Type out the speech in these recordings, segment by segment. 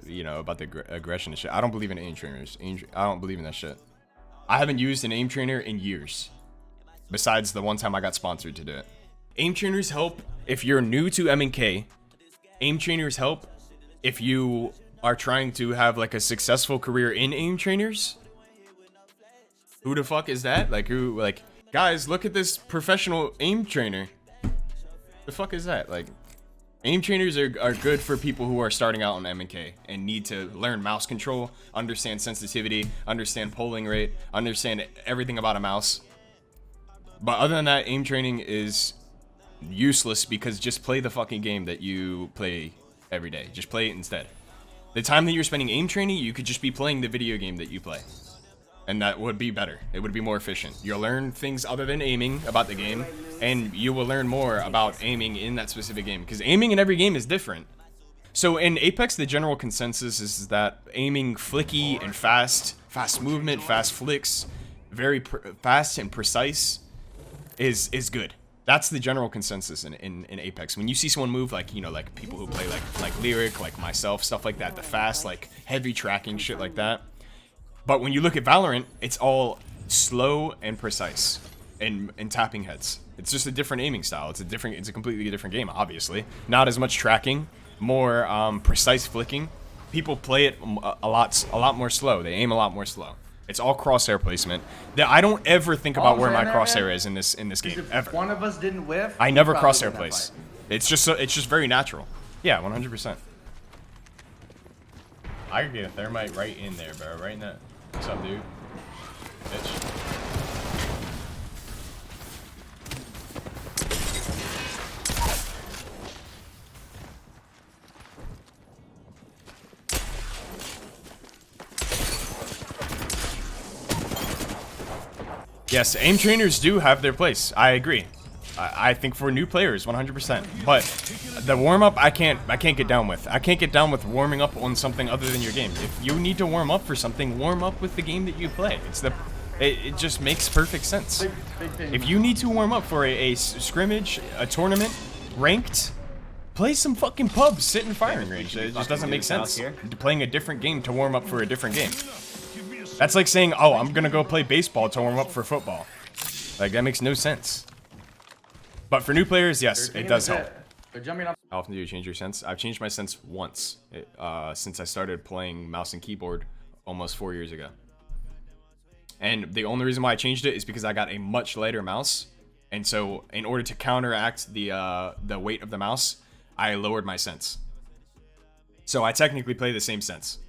you know, about the aggression and shit. I don't believe in aim trainers. I don't believe in that shit. I haven't used an aim trainer in years, besides the one time I got sponsored to do it. Aim trainers help if you're new to M&K. Aim trainers help if you are trying to have like a successful career in aim trainers. Who the fuck is that? Like, who, like, guys, look at this professional aim trainer. The fuck is that? Like, aim trainers are good for people who are starting out on M&K and need to learn mouse control, understand sensitivity, understand polling rate, understand everything about a mouse. But other than that, aim training is useless because just play the fucking game that you play every day. Just play it instead. The time that you're spending aim training, you could just be playing the video game that you play. And that would be better. It would be more efficient. You'll learn things other than aiming about the game, and you will learn more about aiming in that specific game, because aiming in every game is different. So in Apex, the general consensus is that aiming flicky and fast movement, fast flicks, very fast and precise is good. That's the general consensus in Apex. When you see someone move, like, you know, like people who play like Lyric, like myself, stuff like that, the fast, like heavy tracking shit like that. But when you look at Valorant, it's all slow and precise and tapping heads. It's just a different aiming style. It's a completely different game, obviously. Not as much tracking, more precise flicking. People play it a lot more slow. They aim a lot more slow. It's all crosshair placement. I don't ever think about where my crosshair is in this game ever. If one of us didn't whiff, I never crosshair place. It's just very natural. Yeah, 100%. I could get a thermite right in there, bro. Right in that. What's up, dude? Bitch. Yes, aim trainers do have their place. I agree. I think for new players, 100%. But the warm-up, I can't get down with. I can't get down with warming up on something other than your game. If you need to warm up for something, warm up with the game that you play. It just makes perfect sense. If you need to warm up for a scrimmage, a tournament, ranked, play some fucking pubs, sit in firing range. It just doesn't make sense. Playing a different game to warm up for a different game. That's like saying, oh, I'm gonna go play baseball to warm up for football. Like, that makes no sense. But for new players, yes, it does help. How often do you change your sense? I've changed my sense once since I started playing mouse and keyboard almost 4 years ago. And the only reason why I changed it is because I got a much lighter mouse. And so in order to counteract the weight of the mouse, I lowered my sense. So I technically play the same sense,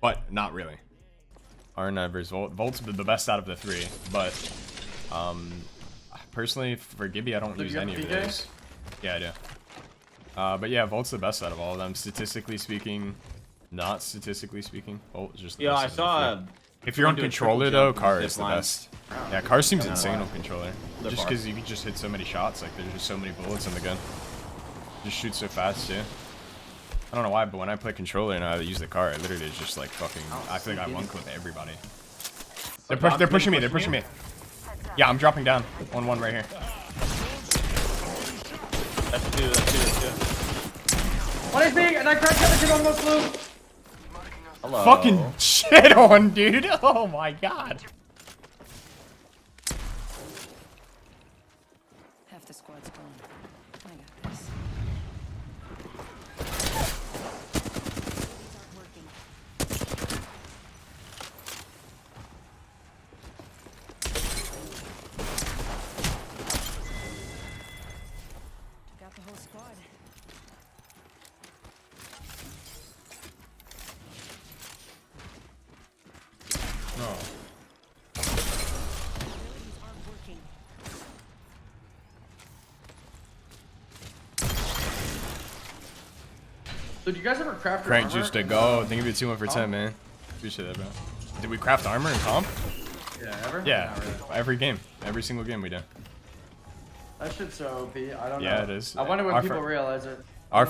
but not really. R9 versus Volt. Volt's the best out of the three, but personally, for Gibby, I don't use any of those. Yeah, I do. But yeah, Volt's the best out of all of them. Statistically speaking, not statistically speaking, Volt is just the best. I saw. If you're on controller though, Car is the best. Yeah, Car seems insane on controller. Just because you can just hit so many shots, like there's just so many bullets in the gun. Just shoot so fast too. I don't know why, but when I play controller and I use the car, I literally just like fucking. I feel like I one clip everybody. They're pushing me. They're pushing me. Yeah, I'm dropping down. 1-1 right here. That's two. What is me? And I cracked everything on the blue. Hello. Fucking shit on, dude. Oh my god. Half the squad's gone. I got this. Got the whole squad. Oh. So do you guys ever craft Crank armor? juice to go. Think of it 2-1 for 10, man. Appreciate that, bro. Did we craft armor in comp? Yeah, ever? Yeah, Not really. every game. Every single game we do. That shit's so OP. I don't know. Yeah, it is. I wonder when people realize it. I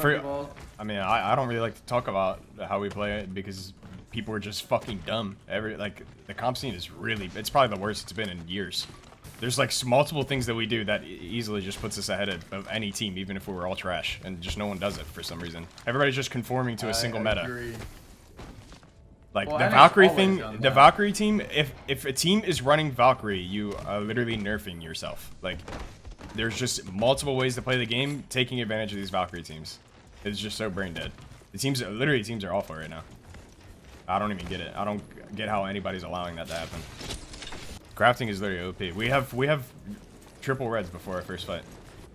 mean, I don't really like to talk about how we play it because people are just fucking dumb. The comp scene is really, it's probably the worst it's been in years. There's like multiple things that we do that easily just puts us ahead of any team, even if we were all trash, and just no one does it for some reason. Everybody's just conforming to a single meta. Agree. Like Well, the and it's Valkyrie always thing, done the that. Valkyrie team, if a team is running Valkyrie, you are literally nerfing yourself. Like, there's just multiple ways to play the game, taking advantage of these Valkyrie teams. It's just so brain dead. The teams, literally teams are awful right now. I don't even get it. I don't get how anybody's allowing that to happen. Crafting is literally OP. We have triple reds before our first fight.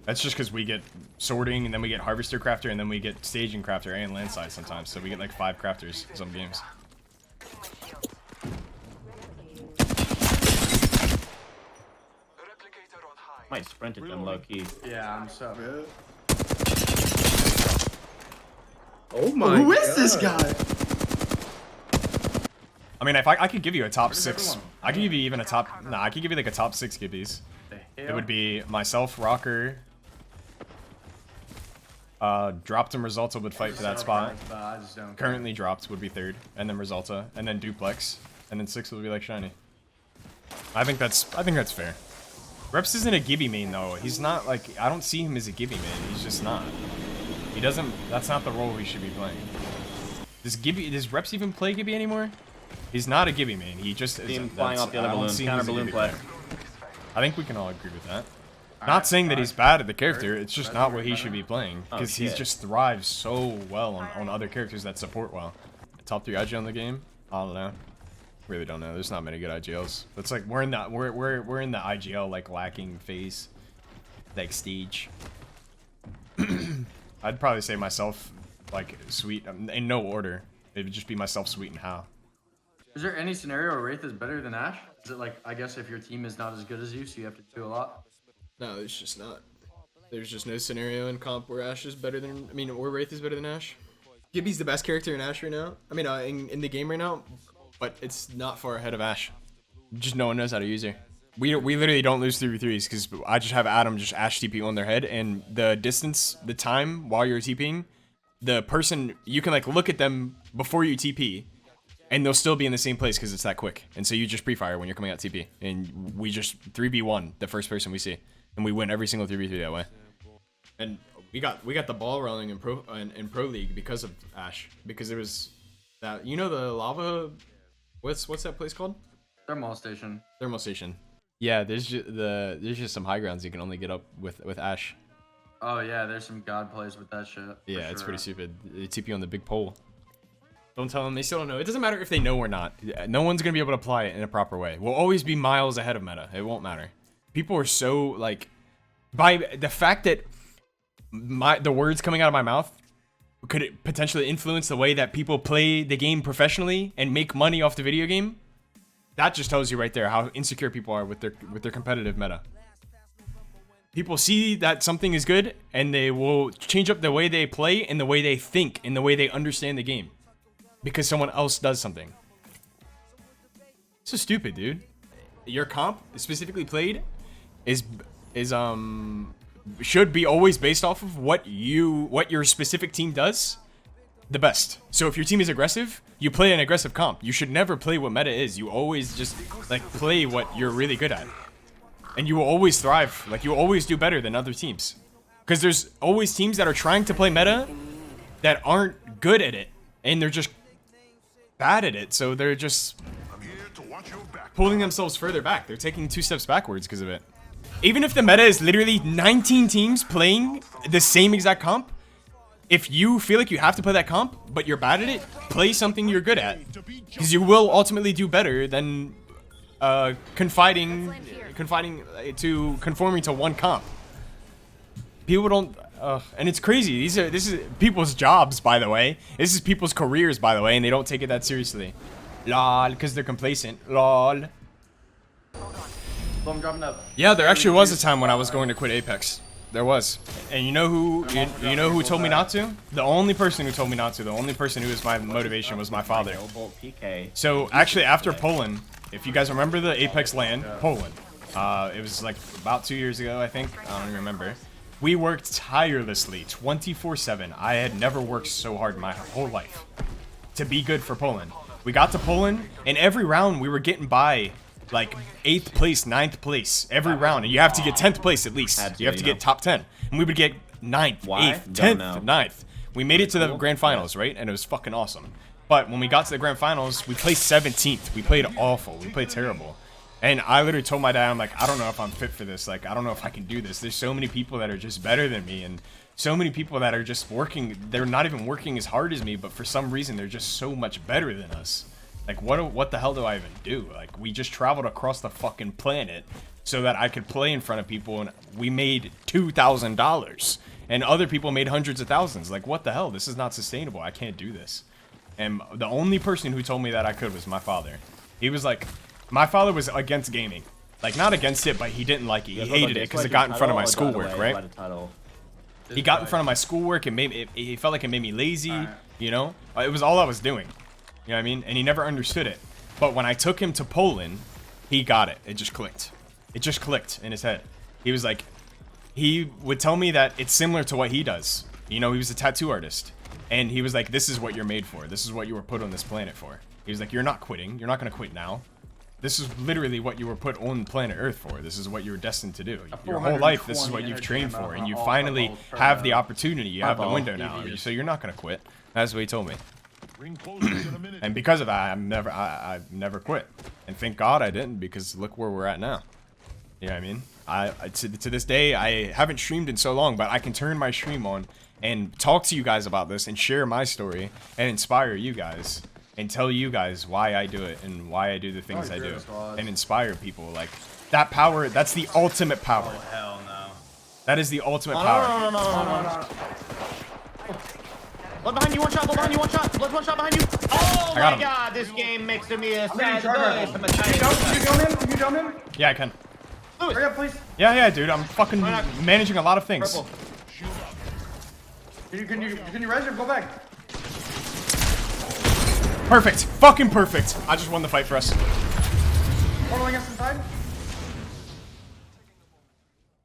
That's just because we get sorting, and then we get harvester crafter, and then we get staging crafter and landslide sometimes. So we get like 5 crafters in some games. Might sprint at them low key. Yeah, I'm so. Oh my Who is this guy? I mean, if I could give you a top Where's 6, everyone? I could give you even a top. Nah, I could give you like a top 6 gibbies. It would be myself, Rocker. Dropped and Resulta would fight for that spot. I just don't. Currently dropped would be 3rd, and then Resulta, and then Duplex, and then 6th would be like Shiny. I think that's fair. Reps isn't a Gibby main though. He's not like, I don't see him as a Gibby main. He's just not. He doesn't. That's not the role he should be playing. Does Reps even play Gibby anymore? He's not a Gibby main. He just See him is. flying off the other I don't balloon. see him Counter as a balloon Gibby play. player. I think we can all agree with that. Not saying that he's bad at the character, it's just not what he should be playing. Because he just thrives so well on other characters that support well. Top 3 IG on the game? I don't know. Really don't know. There's not many good IGLs. It's like we're in the IGL like lacking phase. Like stage. I'd probably say myself like Sweet in no order. It would just be myself, Sweet, and How. Is there any scenario where Wraith is better than Ashe? Is it like, I guess if your team is not as good as you, so you have to do a lot? No, it's just not. There's just no scenario in comp where Ashe is better than, where Wraith is better than Ashe. Gibby's the best character in Ashe right now. In the game right now, but it's not far ahead of Ashe. Just no one knows how to use her. We literally don't lose 3v3s because I just have Adam just Ashe TP on their head, and the distance, the time while you're TPing, the person, you can like look at them before you TP, and they'll still be in the same place because it's that quick. And so you just pre-fire when you're coming out TP, and we just 3v1 the first person we see, and we win every single 3v3 that way. And we got the ball rolling in pro league because of Ashe, because there was that, you know, the lava, what's that place called? Thermal station. Thermal station. Yeah, there's just some high grounds you can only get up with Ashe. Oh yeah, there's some god plays with that shit. Yeah, it's pretty stupid. They TP on the big pole. Don't tell them, they still don't know. It doesn't matter if they know or not. No one's gonna be able to apply it in a proper way. We'll always be miles ahead of meta. It won't matter. People are so like, by the fact that the words coming out of my mouth could it potentially influence the way that people play the game professionally and make money off the video game. That just tells you right there how insecure people are with their competitive meta. People see that something is good, and they will change up the way they play and the way they think and the way they understand the game because someone else does something. So stupid, dude. Your comp specifically played should be always based off of what your specific team does the best. So if your team is aggressive, you play an aggressive comp. You should never play what meta is. You always just like play what you're really good at. And you will always thrive. Like you will always do better than other teams. Because there's always teams that are trying to play meta that aren't good at it. And they're just bad at it. So they're just pulling themselves further back. They're taking 2 steps backwards because of it. Even if the meta is literally 19 teams playing the same exact comp, if you feel like you have to play that comp, but you're bad at it, play something you're good at. Because you will ultimately do better than conforming to one comp. People don't, and it's crazy. This is people's jobs, by the way. This is people's careers, by the way, and they don't take it that seriously. Lol, because they're complacent. Lol. So I'm dropping up. Yeah, there actually was a time when I was going to quit Apex. There was. And you know who told me not to? The only person who told me not to, the only person who was my motivation was my father. So actually after Poland, if you guys remember the Apex LAN, Poland, it was like about 2 years ago, I think. I don't even remember. We worked tirelessly, 24/7. I had never worked so hard in my whole life to be good for Poland. We got to Poland, and every round we were getting by like 8th place, 9th place every round, and you have to get 10th place at least. You have to get top 10, and we would get 9th, 8th, 10th, 9th. We made it to the grand finals, right? And it was fucking awesome. But when we got to the grand finals, we placed 17th. We played awful. We played terrible. And I literally told my dad, I'm like, I don't know if I'm fit for this. Like, I don't know if I can do this. There's so many people that are just better than me, and so many people that are just working. They're not even working as hard as me, but for some reason, they're just so much better than us. Like, what the hell do I even do? Like, we just traveled across the fucking planet so that I could play in front of people, and we made $2,000. And other people made hundreds of thousands. Like, what the hell? This is not sustainable. I can't do this. And the only person who told me that I could was my father. He was like, my father was against gaming. Like, not against it, but he didn't like it. He hated it because it got in front of my schoolwork, right? He got in front of my schoolwork and he felt like it made me lazy, you know? It was all I was doing. You know what I mean? And he never understood it. But when I took him to Poland, he got it. It just clicked. It just clicked in his head. He was like, he would tell me that it's similar to what he does. You know, he was a tattoo artist. And he was like, this is what you're made for. This is what you were put on this planet for. He was like, you're not quitting. You're not going to quit now. This is literally what you were put on planet Earth for. This is what you were destined to do. Your whole life, this is what you've trained for. And you finally have the opportunity. You have the window now. So you're not going to quit. That's what he told me. And because of that, I've never quit. And thank God I didn't, because look where we're at now. You know what I mean? To this day, I haven't streamed in so long, but I can turn my stream on and talk to you guys about this and share my story and inspire you guys and tell you guys why I do it and why I do the things I do and inspire people. Like, that power, that's the ultimate power. Oh, hell no. That is the ultimate power. No. Blood behind you, one shot, blood behind you, one shot, blood one shot behind you. Oh I got my him. god, this game makes me a sad Can you jump him? Can you jump him? Yeah, I can. Hurry up, please. Yeah, dude. I'm fucking managing a lot of things. Purple. Can you res him? Go back. Perfect. Fucking perfect. I just won the fight for us. Following us inside.